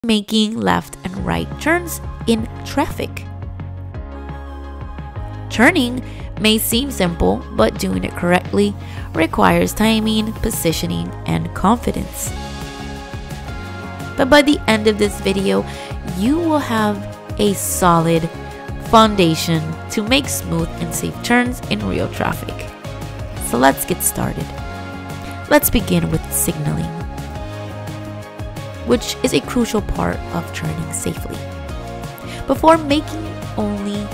making left and right turns in traffic. Turning may seem simple, but doing it correctly requires timing, positioning, and confidence. But by the end of this video, you will have a solid foundation to make smooth and safe turns in real traffic. So let's get started. Let's begin with signaling, which is a crucial part of turning safely. Before making only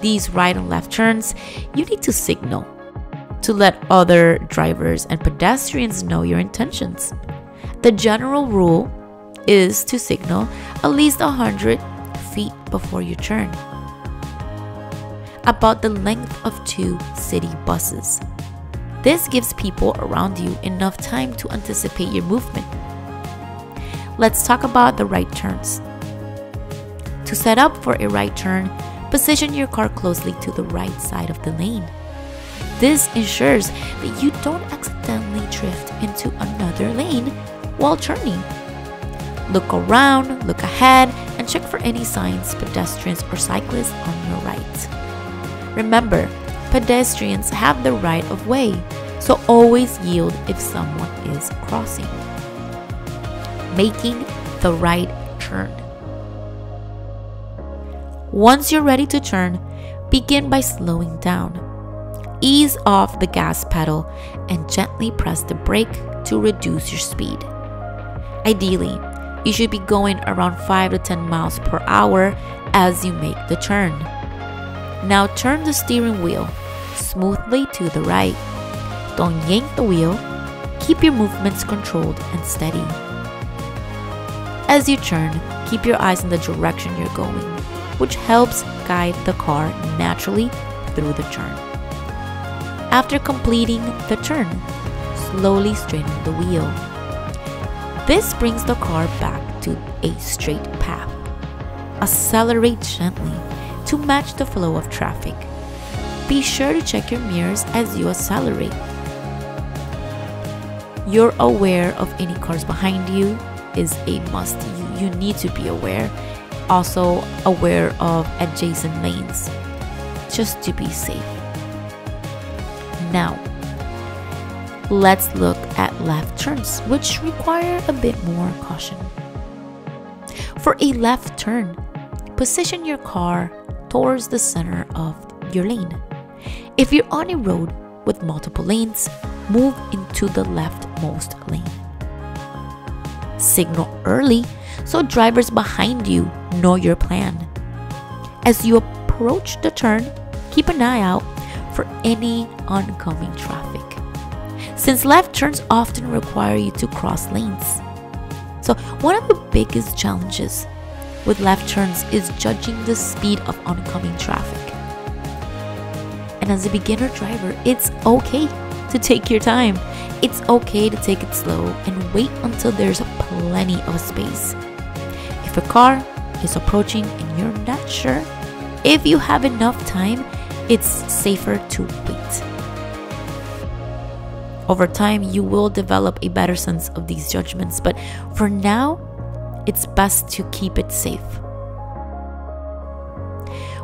these right and left turns, you need to signal to let other drivers and pedestrians know your intentions. The general rule is to signal at least 100 feet before you turn, about the length of 2 city buses. This gives people around you enough time to anticipate your movement. Let's talk about the right turns. To set up for a right turn, position your car closely to the right side of the lane. This ensures that you don't accidentally drift into another lane while turning. Look around, look ahead, and check for any signs, pedestrians, or cyclists on your right. Remember, pedestrians have the right of way, so always yield if someone is crossing. Making the right turn. Once you're ready to turn, begin by slowing down. Ease off the gas pedal and gently press the brake to reduce your speed. Ideally, you should be going around 5 to 10 miles per hour as you make the turn. Now turn the steering wheel smoothly to the right. Don't yank the wheel. Keep your movements controlled and steady. As you turn, keep your eyes in the direction you're going, which helps guide the car naturally through the turn. After completing the turn, slowly straighten the wheel. This brings the car back to a straight path. Accelerate gently to match the flow of traffic. Be sure to check your mirrors as you accelerate. You're aware of any cars behind you is a must. You need to be aware. Also aware of adjacent lanes, just to be safe. Now, let's look at left turns, which require a bit more caution. For a left turn, position your car towards the center of your lane. If you're on a road with multiple lanes, move into the leftmost lane. Signal early so drivers behind you know your plan. As you approach the turn, keep an eye out for any oncoming traffic, since left turns often require you to cross lanes. So one of the biggest challenges with left turns is judging the speed of oncoming traffic. And as a beginner driver, it's okay to take your time. It's okay to take it slow and wait until there's plenty of space. If a car is approaching and you're not sure if you have enough time, it's safer to wait. Over time, you will develop a better sense of these judgments, but for now, it's best to keep it safe.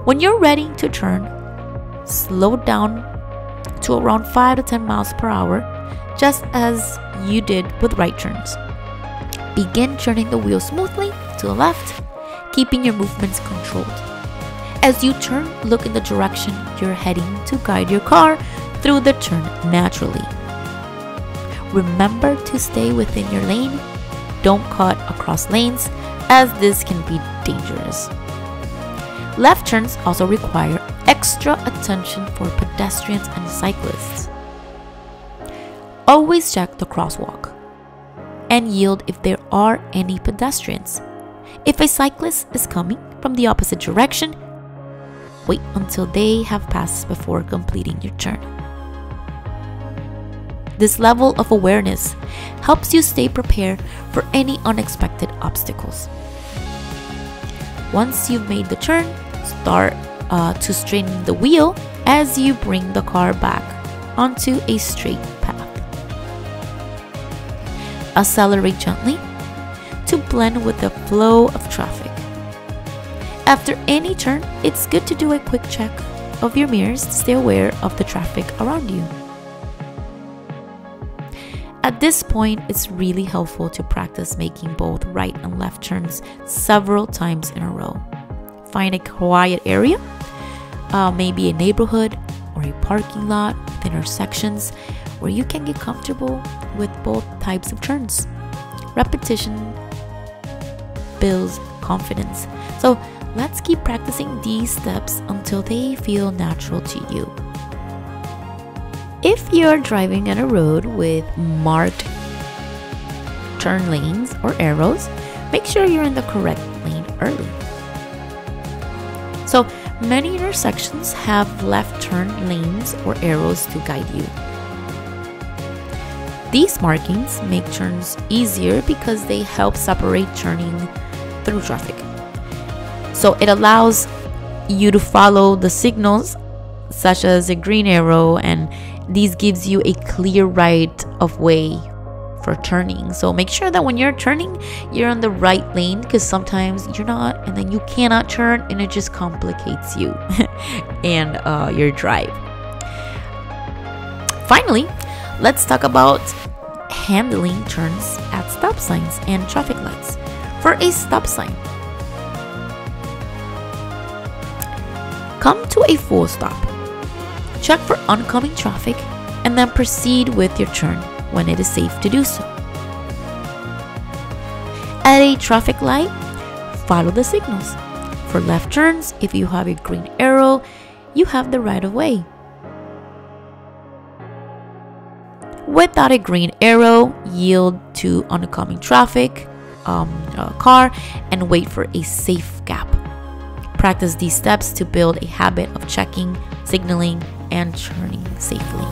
When you're ready to turn, slow down to around 5 to 10 miles per hour, just as you did with right turns. Begin turning the wheel smoothly to the left, keeping your movements controlled. As you turn, look in the direction you're heading to guide your car through the turn naturally. Remember to stay within your lane. Don't cut across lanes, as this can be dangerous. Left turns also require extra attention for pedestrians and cyclists. Always check the crosswalk and yield if there are any pedestrians. If a cyclist is coming from the opposite direction, wait until they have passed before completing your turn. This level of awareness helps you stay prepared for any unexpected obstacles. Once you've made the turn, start to straighten the wheel as you bring the car back onto a straight path. Accelerate gently to blend with the flow of traffic. After any turn, it's good to do a quick check of your mirrors to stay aware of the traffic around you. At this point, it's really helpful to practice making both right and left turns several times in a row. Find a quiet area, maybe a neighborhood or a parking lot with intersections where you can get comfortable with both types of turns. Repetition builds confidence. So let's keep practicing these steps until they feel natural to you. If you're driving on a road with marked turn lanes or arrows, make sure you're in the correct lane early. So many intersections have left turn lanes or arrows to guide you. These markings make turns easier because they help separate turning through traffic. So it allows you to follow the signals such as a green arrow, and these gives you a clear right of way for turning. So make sure that when you're turning, you're on the right lane, because sometimes you're not, and then you cannot turn, and it just complicates you and your drive. Finally, let's talk about handling turns at stop signs and traffic lights. For a stop sign, come to a full stop. Check for oncoming traffic and then proceed with your turn when it is safe to do so. At a traffic light, follow the signals. For left turns, if you have a green arrow, you have the right of way. Without a green arrow, yield to oncoming traffic, car, and wait for a safe gap. Practice these steps to build a habit of checking, signaling, and turning safely.